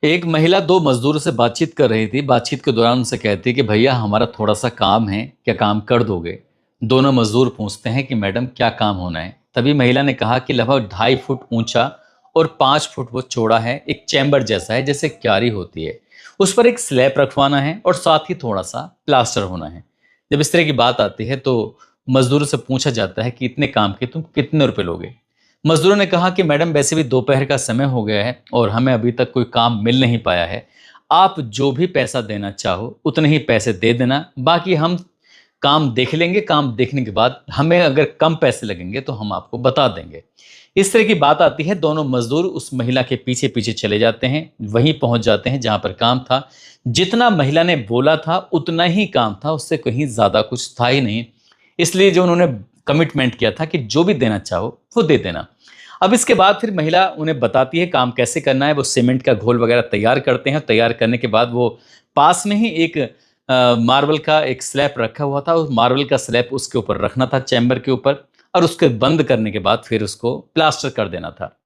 एक महिला दो मजदूरों से बातचीत कर रही थी। बातचीत के दौरान उनसे कहती कि भैया हमारा थोड़ा सा काम है, क्या काम कर दोगे? दोनों मजदूर पूछते हैं कि मैडम क्या काम होना है? तभी महिला ने कहा कि लगभग 2.5 फुट ऊंचा और 5 फुट वो चौड़ा है, एक चैम्बर जैसा है जैसे क्यारी होती है। उस पर एक स्लैब रखवाना है और साथ ही थोड़ा सा प्लास्टर होना है। जब इस तरह की बात आती है तो मजदूरों से पूछा जाता है कि इतने काम के तुम कितने रुपए लोगे? मजदूरों ने कहा कि मैडम वैसे भी दोपहर का समय हो गया है और हमें अभी तक कोई काम मिल नहीं पाया है। आप जो भी पैसा देना चाहो उतने ही पैसे दे देना, बाकी हम काम देख लेंगे। काम देखने के बाद हमें अगर कम पैसे लगेंगे तो हम आपको बता देंगे। इस तरह की बात आती है। दोनों मजदूर उस महिला के पीछे पीछे चले जाते हैं, वहीं पहुंच जाते हैं जहां पर काम था। जितना महिला ने बोला था उतना ही काम था, उससे कहीं ज्यादा कुछ था ही नहीं। इसलिए जो उन्होंने कमिटमेंट किया था कि जो भी देना चाहो वो दे देना। अब इसके बाद फिर महिला उन्हें बताती है काम कैसे करना है। वो सीमेंट का घोल वगैरह तैयार करते हैं। तैयार करने के बाद वो पास में ही एक मार्बल का एक स्लैब रखा हुआ था। उस मार्बल का स्लैब उसके ऊपर रखना था, चैम्बर के ऊपर, और उसके बंद करने के बाद फिर उसको प्लास्टर कर देना था।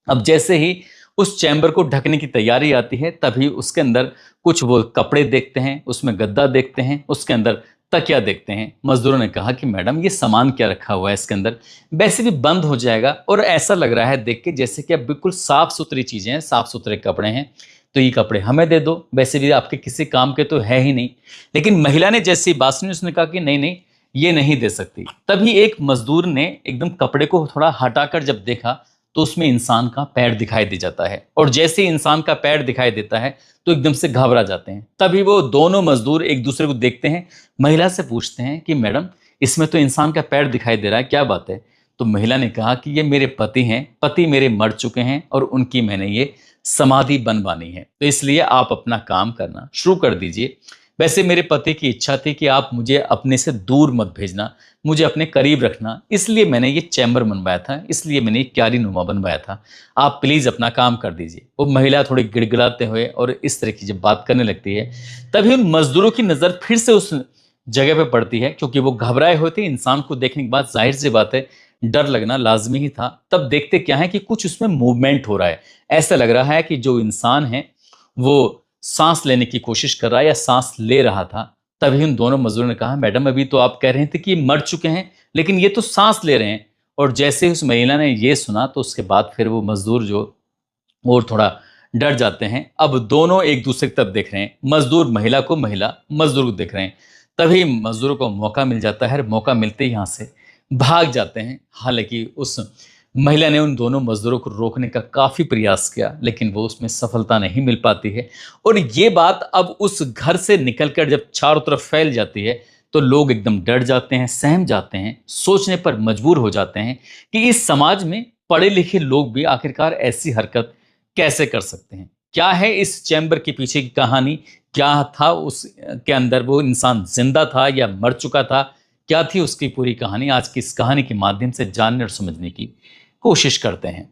अब जैसे ही उस चैम्बर को ढकने की तैयारी आती है तभी उसके अंदर कुछ वो कपड़े देखते हैं, उसमें गद्दा देखते हैं, उसके अंदर तकिया देखते हैं। मजदूरों ने कहा कि मैडम ये सामान क्या रखा हुआ है इसके अंदर? वैसे भी बंद हो जाएगा और ऐसा लग रहा है देख के जैसे कि अब बिल्कुल साफ सुथरी चीजें हैं, साफ सुथरे कपड़े हैं, तो ये कपड़े हमें दे दो, वैसे भी आपके किसी काम के तो है ही नहीं। लेकिन महिला ने जैसी बात सुनी उसने कहा कि नहीं नहीं, ये नहीं दे सकती। तभी एक मजदूर ने एकदम कपड़े को थोड़ा हटाकर जब देखा तो उसमें इंसान का पैर दिखाई दे जाता है, और जैसे ही इंसान का पैर दिखाई देता है तो एकदम से घबरा जाते हैं। तभी वो दोनों मजदूर एक दूसरे को देखते हैं, महिला से पूछते हैं कि मैडम इसमें तो इंसान का पैर दिखाई दे रहा है, क्या बात है? तो महिला ने कहा कि ये मेरे पति हैं, पति मेरे मर चुके हैं और उनकी मैंने ये समाधि बनवानी है, तो इसलिए आप अपना काम करना शुरू कर दीजिए। वैसे मेरे पति की इच्छा थी कि आप मुझे अपने से दूर मत भेजना, मुझे अपने करीब रखना, इसलिए मैंने ये चैम्बर बनवाया था, इसलिए मैंने ये क्यारी नुमा बनवाया था। आप प्लीज अपना काम कर दीजिए। वो महिला थोड़ी गिड़गिड़ाते हुए और इस तरह की जब बात करने लगती है तभी उन मजदूरों की नजर फिर से उस जगह पे पड़ती है, क्योंकि वो घबराए हुए थे। इंसान को देखने के बाद जाहिर सी बात है डर लगना लाजमी ही था। तब देखते क्या है कि कुछ उसमें मूवमेंट हो रहा है। ऐसा लग रहा है कि जो इंसान है वो सांस लेने की कोशिश कर रहा है या सांस ले रहा था। तभी उन दोनों मजदूरों ने कहा मैडम अभी तो आप कह रहे थे कि मर चुके हैं, लेकिन ये तो सांस ले रहे हैं। और जैसे ही उस महिला ने ये सुना तो उसके बाद फिर वो मजदूर जो और थोड़ा डर जाते हैं। अब दोनों एक दूसरे की तरफ देख रहे हैं, मजदूर महिला को, महिला मजदूर को देख रहे हैं। तभी मजदूरों को मौका मिल जाता है, मौका मिलते ही यहाँ से भाग जाते हैं। हालांकि उस महिला ने उन दोनों मजदूरों को रोकने का काफी प्रयास किया, लेकिन वो उसमें सफलता नहीं मिल पाती है। और ये बात अब उस घर से निकलकर जब चारों तरफ फैल जाती है तो लोग एकदम डर जाते हैं, सहम जाते हैं, सोचने पर मजबूर हो जाते हैं कि इस समाज में पढ़े लिखे लोग भी आखिरकार ऐसी हरकत कैसे कर सकते हैं। क्या है इस चैम्बर के पीछे की कहानी? क्या था उस के अंदर? वो इंसान जिंदा था या मर चुका था? क्या थी उसकी पूरी कहानी? आज की इस कहानी के माध्यम से जानने और समझने की कोशिश करते हैं।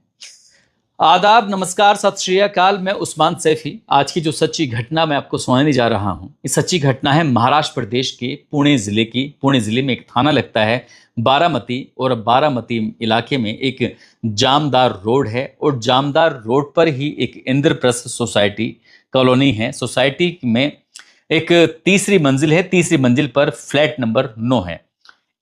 आदाब, नमस्कार, सत श्री अकाल। मैं उस्मान सैफी। आज की जो सच्ची घटना मैं आपको सुनाने जा रहा हूँ, ये सच्ची घटना है महाराष्ट्र प्रदेश के पुणे जिले की। पुणे जिले में एक थाना लगता है बारामती, और बारामती इलाके में एक जामदार रोड है, और जामदार रोड पर ही एक इंद्रप्रस्थ सोसाइटी कॉलोनी है। सोसाइटी में एक तीसरी मंजिल है, तीसरी मंजिल पर फ्लैट नंबर 9 है।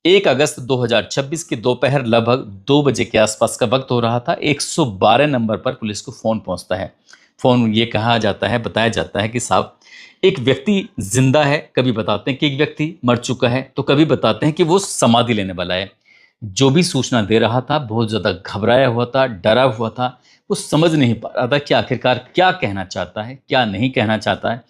1 अगस्त 2026 की दोपहर लगभग 2 बजे के आसपास का वक्त हो रहा था। 112 नंबर पर पुलिस को फोन पहुंचता है। फोन ये कहा जाता है, बताया जाता है कि साहब एक व्यक्ति जिंदा है। कभी बताते हैं कि एक व्यक्ति मर चुका है, तो कभी बताते हैं कि वो समाधि लेने वाला है। जो भी सूचना दे रहा था बहुत ज्यादा घबराया हुआ था, डरा हुआ था। वो समझ नहीं पा रहा था कि आखिरकार क्या कहना चाहता है, क्या नहीं कहना चाहता है।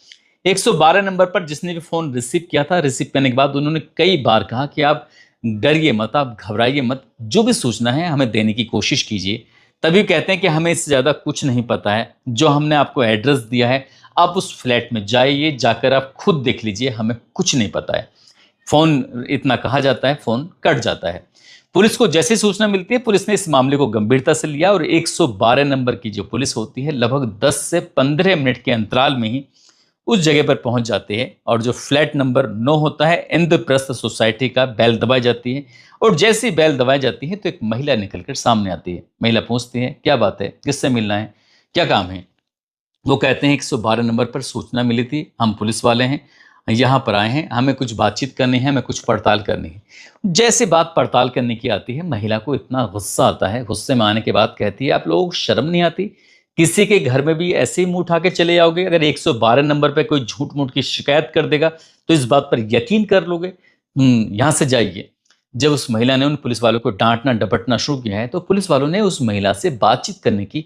112 नंबर पर जिसने भी फोन रिसीव किया था, रिसीव करने के बाद उन्होंने कई बार कहा कि आप डरिए मत, आप घबराइए मत, जो भी सूचना है हमें देने की कोशिश कीजिए। तभी कहते हैं कि हमें इससे ज़्यादा कुछ नहीं पता है। जो हमने आपको एड्रेस दिया है आप उस फ्लैट में जाइए, जाकर आप खुद देख लीजिए, हमें कुछ नहीं पता है। फोन इतना कहा जाता है, फोन कट जाता है। पुलिस को जैसे सूचना मिलती है पुलिस ने इस मामले को गंभीरता से लिया, और 112 नंबर की जो पुलिस होती है लगभग 10 से 15 मिनट के अंतराल में ही उस जगह पर पहुंच जाते हैं। और जो फ्लैट नंबर 9 होता है इंद्रप्रस्थ सोसाइटी का, बेल दबाई जाती है। और जैसे ही बेल दबाई जाती है तो एक महिला निकलकर सामने आती है। महिला पूछती है क्या बात है, किससे मिलना है, क्या काम है? वो कहते हैं 112 नंबर पर सूचना मिली थी, हम पुलिस वाले हैं, यहाँ पर आए हैं, हमें कुछ बातचीत करनी है, हमें कुछ पड़ताल करनी है। जैसे बात पड़ताल करने की आती है, महिला को इतना गुस्सा आता है, गुस्से में आने के बाद कहती है, आप लोगों को शर्म नहीं आती? किसी के घर में भी ऐसे ही मुंह उठा के चले जाओगे? अगर 112 नंबर पे कोई झूठ मूठ की शिकायत कर देगा तो इस बात पर यकीन कर लोगे? यहाँ से जाइए। जब उस महिला ने उन पुलिस वालों को डांटना डपटना शुरू किया है, तो पुलिस वालों ने उस महिला से बातचीत करने की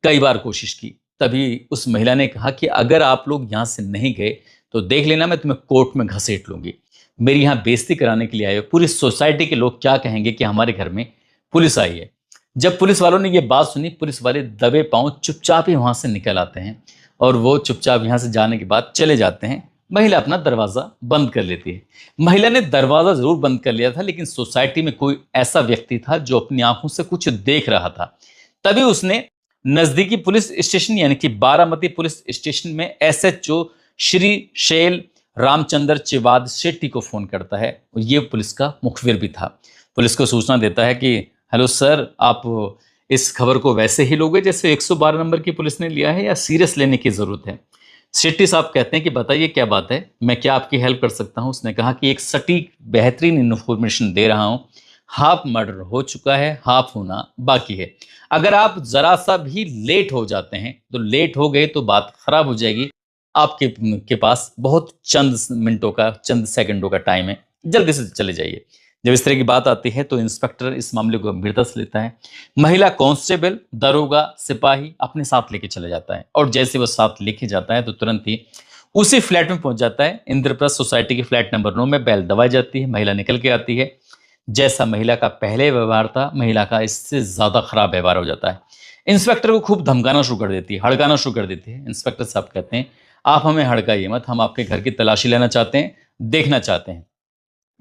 कई बार कोशिश की। तभी उस महिला ने कहा कि अगर आप लोग यहाँ से नहीं गए तो देख लेना, मैं तुम्हें कोर्ट में घसीट लूंगी। मेरी यहाँ बेइज्जती कराने के लिए आए हो, पूरी सोसाइटी के लोग क्या कहेंगे कि हमारे घर में पुलिस आई है। जब पुलिस वालों ने ये बात सुनी, पुलिस वाले दबे पांव चुपचाप ही वहां से निकल आते हैं और वो चुपचाप यहाँ से जाने के बाद चले जाते हैं। महिला अपना दरवाजा बंद कर लेती है। महिला ने दरवाजा जरूर बंद कर लिया था, लेकिन सोसाइटी में कोई ऐसा व्यक्ति था जो अपनी आंखों से कुछ देख रहा था। तभी उसने नजदीकी पुलिस स्टेशन यानी कि बारामती पुलिस स्टेशन में एसएचओ श्री शैल रामचंद्र चिवाद शेट्टी को फोन करता है, और ये पुलिस का मुखबिर भी था। पुलिस को सूचना देता है कि हेलो सर, आप इस खबर को वैसे ही लोगे जैसे 112 नंबर की पुलिस ने लिया है, या सीरियस लेने की जरूरत है? शेट्टी साहब कहते हैं कि बताइए क्या बात है, मैं क्या आपकी हेल्प कर सकता हूं? उसने कहा कि एक सटीक बेहतरीन इन्फॉर्मेशन दे रहा हूं। हाफ मर्डर हो चुका है, हाफ होना बाकी है। अगर आप जरा सा भी लेट हो जाते हैं, तो लेट हो गए तो बात खराब हो जाएगी। आपके के पास बहुत चंद मिनटों का, चंद सेकंडों का टाइम है, जल्दी से चले जाइए। जब इस तरह की बात आती है तो इंस्पेक्टर इस मामले को गंभीरता से लेता है। महिला कांस्टेबल, दरोगा, सिपाही अपने साथ लेके चले जाता है, और जैसे वो साथ लेके जाता है तो तुरंत ही उसी फ्लैट में पहुंच जाता है। इंद्रप्रस्थ सोसाइटी के फ्लैट नंबर 9 में बेल दबाई जाती है, महिला निकल के आती है। जैसा महिला का पहले व्यवहार था, महिला का इससे ज्यादा खराब व्यवहार हो जाता है। इंस्पेक्टर को खूब धमकाना शुरू कर देती है, हड़काना शुरू कर देती है। इंस्पेक्टर साहब कहते हैं, आप हमें हड़काइए मत, हम आपके घर की तलाशी लेना चाहते हैं, देखना चाहते हैं।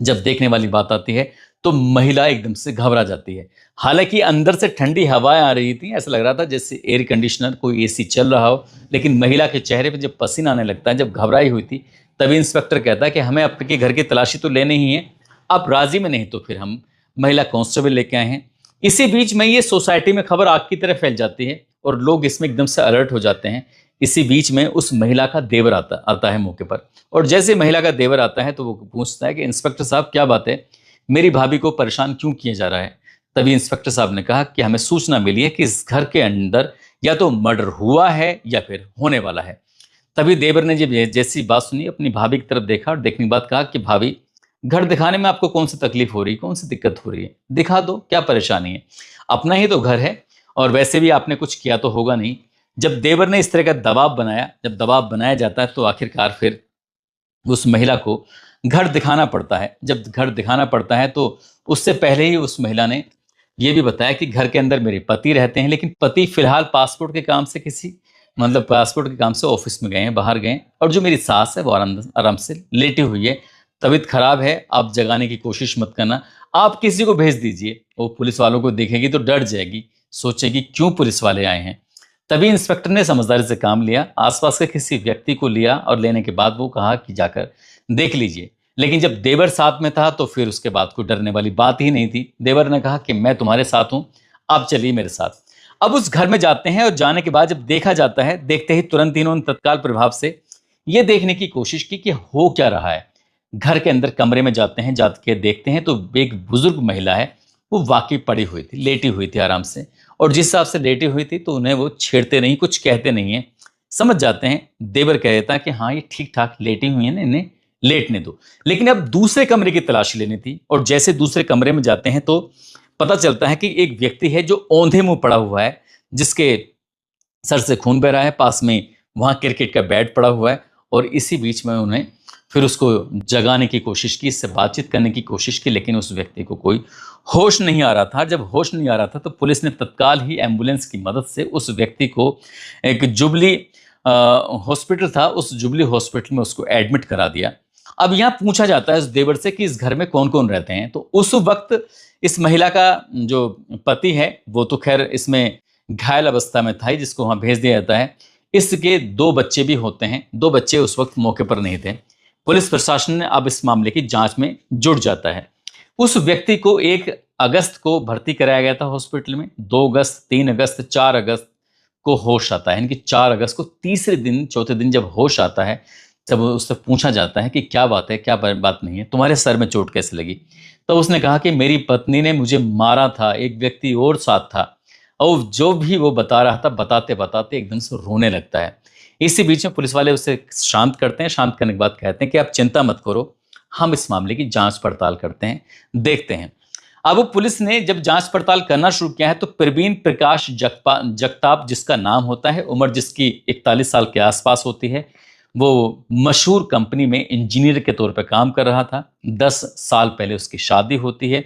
जब देखने वाली बात आती है तो महिला एकदम से घबरा जाती है। हालांकि अंदर से ठंडी हवाएं आ रही थी, ऐसा लग रहा था जैसे एयर कंडीशनर, कोई एसी चल रहा हो, लेकिन महिला के चेहरे पे जब पसीना आने लगता है, जब घबराई हुई थी, तभी इंस्पेक्टर कहता है कि हमें आपके घर की तलाशी तो लेनी ही है, आप राजी में नहीं तो फिर हम महिला कांस्टेबल लेके आए हैं। इसी बीच में ये सोसाइटी में खबर आग की तरह फैल जाती है और लोग इसमें एकदम से अलर्ट हो जाते हैं। इसी बीच में उस महिला का देवर आता आता है मौके पर, और जैसे महिला का देवर आता है तो वो पूछता है कि इंस्पेक्टर साहब क्या बात है, मेरी भाभी को परेशान क्यों किया जा रहा है? तभी इंस्पेक्टर साहब ने कहा कि हमें सूचना मिली है कि इस घर के अंदर या तो मर्डर हुआ है या फिर होने वाला है। तभी देवर ने जब जैसी बात सुनी, अपनी भाभी की तरफ देखा और देखने के बाद कहा कि भाभी, घर दिखाने में आपको कौन सी तकलीफ हो रही है, कौन सी दिक्कत हो रही है? दिखा दो, क्या परेशानी है, अपना ही तो घर है, और वैसे भी आपने कुछ किया तो होगा नहीं। जब देवर ने इस तरह का दबाव बनाया, जब दबाव बनाया जाता है तो आखिरकार फिर उस महिला को घर दिखाना पड़ता है। जब घर दिखाना पड़ता है तो उससे पहले ही उस महिला ने ये भी बताया कि घर के अंदर मेरे पति रहते हैं, लेकिन पति फिलहाल पासपोर्ट के काम से पासपोर्ट के काम से ऑफिस में गए हैं, बाहर गए हैं, और जो मेरी सास है वो आराम आराम से लेटी हुई है, तबीयत खराब है, आप जगाने की कोशिश मत करना, आप किसी को भेज दीजिए। वो पुलिस वालों को देखेगी तो डर जाएगी, सोचेगी क्यों पुलिस वाले आए हैं। तभी इंस्पेक्टर ने समझदारी से काम लिया, आसपास के किसी व्यक्ति को लिया, और लेने के बाद वो कहा कि जाकर देख लीजिए। लेकिन जब देवर साथ में था तो फिर उसके बाद कोई डरने वाली बात ही नहीं थी। देवर ने कहा कि मैं तुम्हारे साथ हूं, आप चलिए मेरे साथ। अब उस घर में जाते हैं, और जाने के बाद जब देखा जाता है, देखते ही तुरंत इन्होंने तत्काल प्रभाव से ये देखने की कोशिश की कि हो क्या रहा है। घर के अंदर कमरे में जाते हैं, जाके देखते हैं तो एक बुजुर्ग महिला है, वो वाकई पड़ी हुई थी, लेटी हुई थी आराम से, और जिस हिसाब से लेटी हुई थी तो उन्हें वो छेड़ते नहीं, कुछ कहते नहीं है। समझ जाते हैं, देवर कह देता कि हाँ ये ठीक ठाक लेटी हुई है ना, इन्हें लेटने दो। लेकिन अब दूसरे कमरे की तलाशी लेनी थी, और जैसे दूसरे कमरे में जाते हैं तो पता चलता है कि एक व्यक्ति है जो औंधे मुंह पड़ा हुआ है, जिसके सर से खून बह रहा है, पास में वहां क्रिकेट का बैट पड़ा हुआ है। और इसी बीच में उन्हें फिर उसको जगाने की कोशिश की, इससे बातचीत करने की कोशिश की, लेकिन उस व्यक्ति को कोई होश नहीं आ रहा था। जब होश नहीं आ रहा था तो पुलिस ने तत्काल ही एम्बुलेंस की मदद से उस व्यक्ति को एक जुबली हॉस्पिटल था, उस जुबली हॉस्पिटल में उसको एडमिट करा दिया। अब यहाँ पूछा जाता है इस देवर से कि इस घर में कौन कौन रहते हैं, तो उस वक्त इस महिला का जो पति है वो तो खैर इसमें घायल अवस्था में था ही, जिसको वहां भेज दिया जाता है। इसके दो बच्चे भी होते हैं, दो बच्चे उस वक्त मौके पर नहीं थे। पुलिस प्रशासन ने अब इस मामले की जांच में जुट जाता है। उस व्यक्ति को 1 अगस्त को भर्ती कराया गया था हॉस्पिटल में, 2 अगस्त, 3 अगस्त, 4 अगस्त, को होश आता है, यानी कि 4 अगस्त को तीसरे दिन चौथे दिन जब होश आता है, जब उससे पूछा जाता है कि क्या बात है, क्या बात नहीं है, तुम्हारे सर में चोट कैसे लगी? तो उसने कहा कि मेरी पत्नी ने मुझे मारा था, एक व्यक्ति और साथ था। और जो भी वो बता रहा था, बताते बताते एकदम से रोने लगता है। इसी बीच में पुलिस वाले उसे शांत करते हैं। शांत करने के बाद कहते हैं कि आप चिंता मत करो, हम इस मामले की जांच पड़ताल करते हैं, देखते हैं। अब वो पुलिस ने जब जांच पड़ताल करना शुरू किया है तो प्रवीण प्रकाश जगताप जिसका नाम होता है, उम्र जिसकी 41 साल के आसपास होती है, वो मशहूर कंपनी में इंजीनियर के तौर पर काम कर रहा था। 10 साल पहले उसकी शादी होती है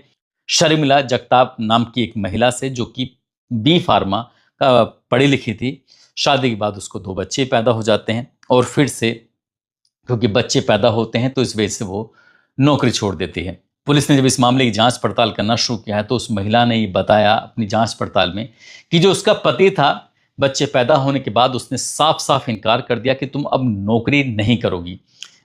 शर्मिला जगताप नाम की एक महिला से, जो कि बी फार्मा का पढ़ी लिखी थी। शादी के बाद उसको 2 बच्चे पैदा हो जाते हैं और फिर से क्योंकि बच्चे पैदा होते हैं तो इस वजह से वो नौकरी छोड़ देती है। पुलिस ने जब इस मामले की जांच पड़ताल करना शुरू किया है तो उस महिला ने ये बताया अपनी जांच पड़ताल में कि जो उसका पति था, बच्चे पैदा होने के बाद उसने साफ साफ इनकार कर दिया कि तुम अब नौकरी नहीं करोगी।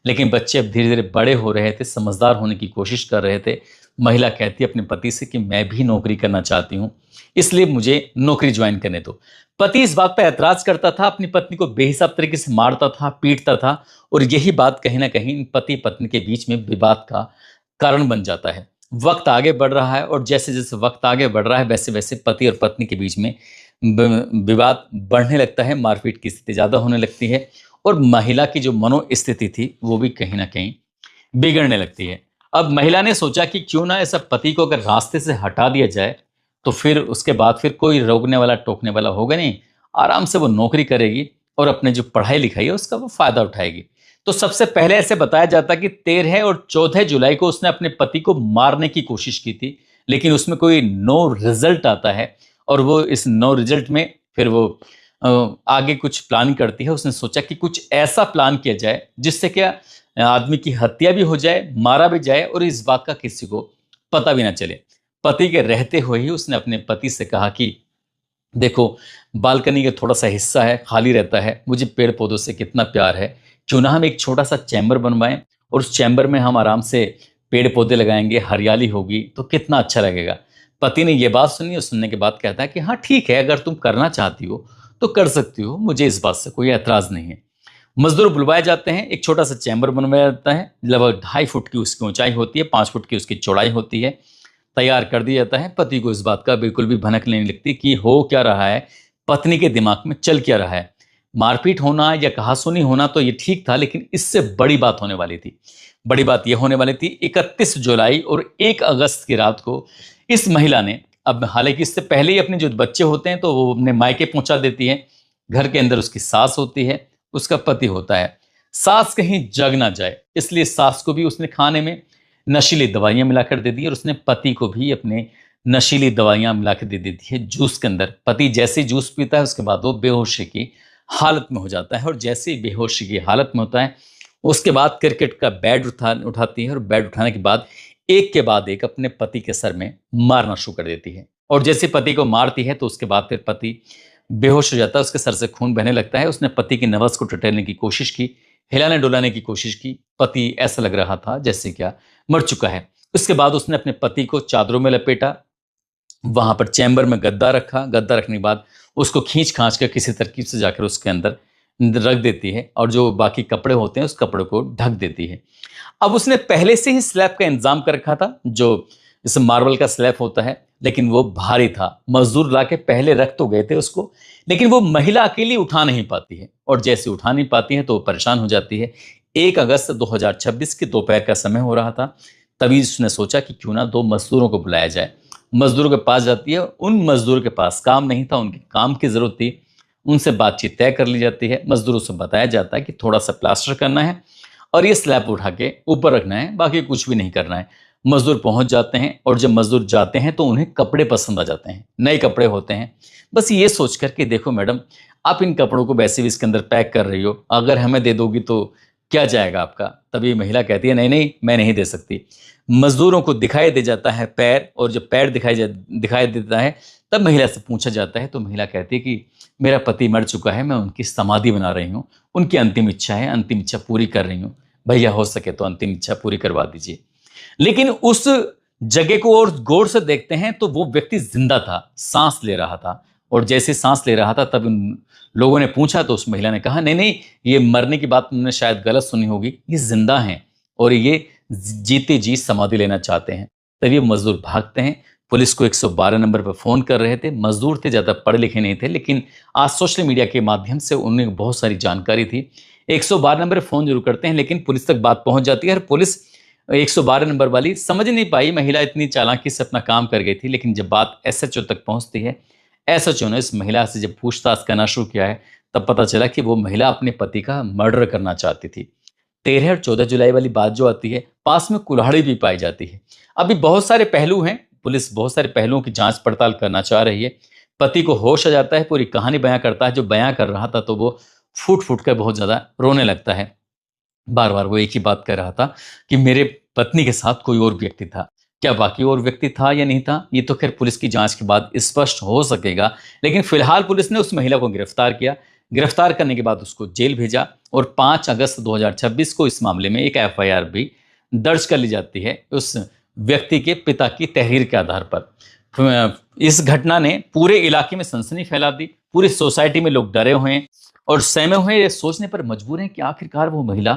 लेकिन बच्चे अब धीरे धीरे बड़े हो रहे थे, समझदार होने की कोशिश कर रहे थे। महिला कहती है अपने पति से कि मैं भी नौकरी करना चाहती हूँ, इसलिए मुझे नौकरी ज्वाइन करने दो। पति इस बात पर ऐतराज करता था, अपनी पत्नी को बेहिसाब तरीके से मारता था, पीटता था, और यही बात कहीं ना कहीं पति पत्नी के बीच में विवाद का कारण बन जाता है। वक्त आगे बढ़ रहा है और जैसे जैसे वक्त आगे बढ़ रहा है वैसे वैसे पति और पत्नी के बीच में विवाद बढ़ने लगता है, मारपीट की स्थिति ज्यादा होने लगती है और महिला की जो मनोस्थिति थी वो भी कहीं ना कहीं बिगड़ने लगती है। अब महिला ने सोचा कि क्यों ना ऐसा पति को अगर रास्ते से हटा दिया जाए तो फिर उसके बाद फिर कोई रोकने वाला टोकने वाला होगा नहीं, आराम से वो नौकरी करेगी और अपने जो पढ़ाई लिखाई है उसका वो फायदा उठाएगी। तो सबसे पहले ऐसे बताया जाता कि 13 और 14 जुलाई को उसने अपने पति को मारने की कोशिश की थी, लेकिन उसमें कोई नो रिजल्ट आता है और वो इस नो रिजल्ट में फिर वो आगे कुछ प्लान करती है। उसने सोचा कि कुछ ऐसा प्लान किया जाए जिससे क्या आदमी की हत्या भी हो जाए, मारा भी जाए और इस बात का किसी को पता भी ना चले। पति के रहते हुए ही उसने अपने पति से कहा कि देखो, बालकनी का थोड़ा सा हिस्सा है, खाली रहता है, मुझे पेड़ पौधों से कितना प्यार है, क्यों ना हम एक छोटा सा चैम्बर बनवाएं और उस चैम्बर में हम आराम से पेड़ पौधे लगाएंगे, हरियाली होगी तो कितना अच्छा लगेगा। पति ने यह बात सुनी और सुनने के बाद कहता है कि हाँ ठीक है, अगर तुम करना चाहती हो तो कर सकती हो, मुझे इस बात से कोई एतराज नहीं है। मजदूर बुलवाए जाते हैं, एक छोटा सा चैम्बर बनवाया जाता है, लगभग 2.5 फुट की उसकी ऊंचाई होती है, 5 फुट की उसकी चौड़ाई होती है, तैयार कर दिया जाता है। पति को इस बात का बिल्कुल भी भनक नहीं लगती कि हो क्या रहा है, पत्नी के दिमाग में चल क्या रहा है। मारपीट होना या कहासुनी होना तो ये ठीक था, लेकिन इससे बड़ी बात होने वाली थी। बड़ी बात यह होने वाली थी 31 जुलाई और 1 अगस्त की रात को इस महिला ने, अब हालांकि इससे पहले ही अपने जो बच्चे होते हैं तो वो अपने मायके पहुंचा देती है। घर के अंदर उसकी सास होती है, उसका पति होता है। सास कहीं जग ना जाए इसलिए सास को भी उसने खाने में नशीली दवाइयां मिलाकर दे दी और उसने पति को भी अपने नशीली दवाइयां मिलाकर दे दी है जूस के अंदर। पति जैसे ही जूस पीता है उसके बाद वो बेहोशी की हालत में हो जाता है और जैसे ही बेहोशी की हालत में होता है उसके बाद क्रिकेट का बैट उठाती है और बैट उठाने के बाद एक के बाद एक अपने पति के सर में मारना शुरू कर देती है। और जैसे पति को मारती है तो उसके बाद फिर पति बेहोश हो जाता है, उसके सर से खून बहने लगता है। उसने पति की नब्ज को टटोलने की कोशिश की, हिलाने डुलाने की कोशिश की, पति ऐसा लग रहा था जैसे क्या मर चुका है। उसके बाद उसने अपने पति को चादरों में लपेटा, वहां पर चैम्बर में गद्दा रखा, गद्दा रखने के बाद उसको खींच खांच कर किसी तरकीब से जाकर उसके अंदर रख देती है और जो बाकी कपड़े होते हैं उस कपड़े को ढक देती है। अब उसने पहले से ही स्लैब का इंतजाम कर रखा था, जो जैसे मार्बल का स्लैब होता है, लेकिन वो भारी था। मजदूर लाके पहले रख तो गए थे उसको, लेकिन वो महिला अकेली उठा नहीं पाती है और जैसे उठा नहीं पाती है तो वो परेशान हो जाती है। 1 अगस्त 2026 के दोपहर का समय हो रहा था, तभी उसने सोचा कि क्यों ना 2 मजदूरों को बुलाया जाए। मजदूरों के पास जाती है, उन मजदूरों के पास काम नहीं था, उनके काम की जरूरत थी। उनसे बातचीत तय कर ली जाती है। मजदूरों से बताया जाता है कि थोड़ा सा प्लास्टर करना है और ये स्लैब उठा के ऊपर रखना है, बाकी कुछ भी नहीं करना है। मजदूर पहुंच जाते हैं और जब मजदूर जाते हैं तो उन्हें कपड़े पसंद आ जाते हैं, नए कपड़े होते हैं। बस ये सोच कर कि देखो मैडम, आप इन कपड़ों को वैसे भी इसके अंदर पैक कर रही हो, अगर हमें दे दोगी तो क्या जाएगा आपका। तभी महिला कहती है नहीं नहीं, मैं नहीं दे सकती। मजदूरों को दिखाई दे जाता है पैर, और जब पैर दिखाई देता है तब महिला से पूछा जाता है तो महिला कहती है कि मेरा पति मर चुका है, मैं उनकी समाधि बना रही हूँ, उनकी अंतिम इच्छा है, अंतिम इच्छा पूरी कर रही हूँ, भैया हो सके तो अंतिम इच्छा पूरी करवा दीजिए। लेकिन उस जगह को और गौर से देखते हैं तो वो व्यक्ति जिंदा था, सांस ले रहा था और जैसे सांस ले रहा था तब उन लोगों ने पूछा तो उस महिला ने कहा, नहीं नहीं, ये मरने की बात तुमने शायद गलत सुनी होगी, ये जिंदा हैं और ये जीते जी समाधि लेना चाहते हैं। तभी मजदूर भागते हैं, पुलिस को 112 नंबर पर फोन कर रहे थे। मजदूर थे, ज्यादा पढ़े लिखे नहीं थे, लेकिन आज सोशल मीडिया के माध्यम से उन्हें बहुत सारी जानकारी थी। 112 नंबर पर फोन जरूर करते हैं, लेकिन पुलिस तक बात पहुंच जाती है और पुलिस 112 नंबर वाली समझ नहीं पाई, महिला इतनी चालाकी से अपना काम कर गई थी। लेकिन जब बात एसएचओ तक पहुंचती है, एसएचओ ने इस महिला से जब पूछताछ करना शुरू किया है, तब पता चला कि वो महिला अपने पति का मर्डर करना चाहती थी। 13 और 14 जुलाई वाली बात जो आती है, पास में कुल्हाड़ी भी पाई जाती है। अभी बहुत सारे पहलू हैं, पुलिस बहुत सारे पहलुओं की जांच पड़ताल करना चाह रही है। पति को होश आ जाता है, पूरी कहानी बयां करता है। जो बयां कर रहा था तो वो फूट फूट कर बहुत ज्यादा रोने लगता है। बार बार वो एक ही बात कर रहा था कि मेरे पत्नी के साथ कोई और व्यक्ति था। क्या वाकई और व्यक्ति था या नहीं था, ये तो खैर पुलिस की जांच के बाद स्पष्ट हो सकेगा। लेकिन फिलहाल पुलिस ने उस महिला को गिरफ्तार किया। गिरफ्तार करने के बाद उसको जेल भेजा और 5 अगस्त 2026 को इस मामले में एक एफआईआर भी दर्ज कर ली जाती है उस व्यक्ति के पिता की तहरीर के आधार पर। इस घटना ने पूरे इलाके में सनसनी फैला दी। पूरी सोसाइटी में लोग डरे हुए हैं और सहमे हुए ये सोचने पर मजबूर हैं कि आखिरकार वो महिला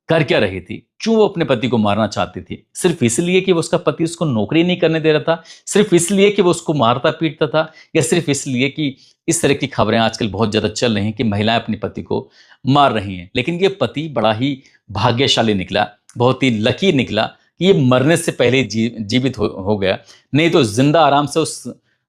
कर क्या रही थी, क्यों वो अपने पति को मारना चाहती थी। सिर्फ इसलिए कि वो उसका पति उसको नौकरी नहीं करने दे रहा था, सिर्फ इसलिए कि वो उसको मारता पीटता था, या सिर्फ इसलिए कि इस तरह की खबरें आजकल बहुत ज्यादा चल रही हैं कि महिलाएं अपने पति को मार रही हैं। लेकिन ये पति बड़ा ही भाग्यशाली निकला, बहुत ही लकी निकला कि ये मरने से पहले जीवित हो गया। नहीं तो जिंदा आराम से उस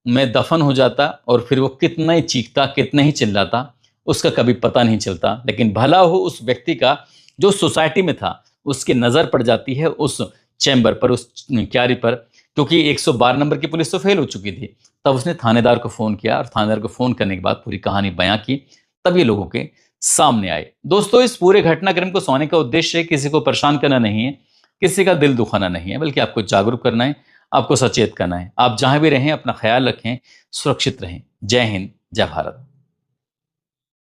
में दफन हो जाता और फिर वो कितना ही चीखता, कितना ही चिल्लाता, उसका कभी पता नहीं चलता। लेकिन भला हो उस व्यक्ति का जो सोसाइटी में था, उसकी नजर पड़ जाती है उस चैम्बर पर, उस क्यारी पर, क्योंकि 112 नंबर की पुलिस तो फेल हो चुकी थी। तब उसने थानेदार को फोन किया और थानेदार को फोन करने के बाद पूरी कहानी बयां की, तब ये लोगों के सामने आए। दोस्तों, इस पूरे घटनाक्रम को सुनाने का उद्देश्य किसी को परेशान करना नहीं है, किसी का दिल दुखाना नहीं है, बल्कि आपको जागरूक करना है, आपको सचेत करना है। आप जहां भी रहें अपना ख्याल रखें, सुरक्षित रहें। जय हिंद, जय भारत।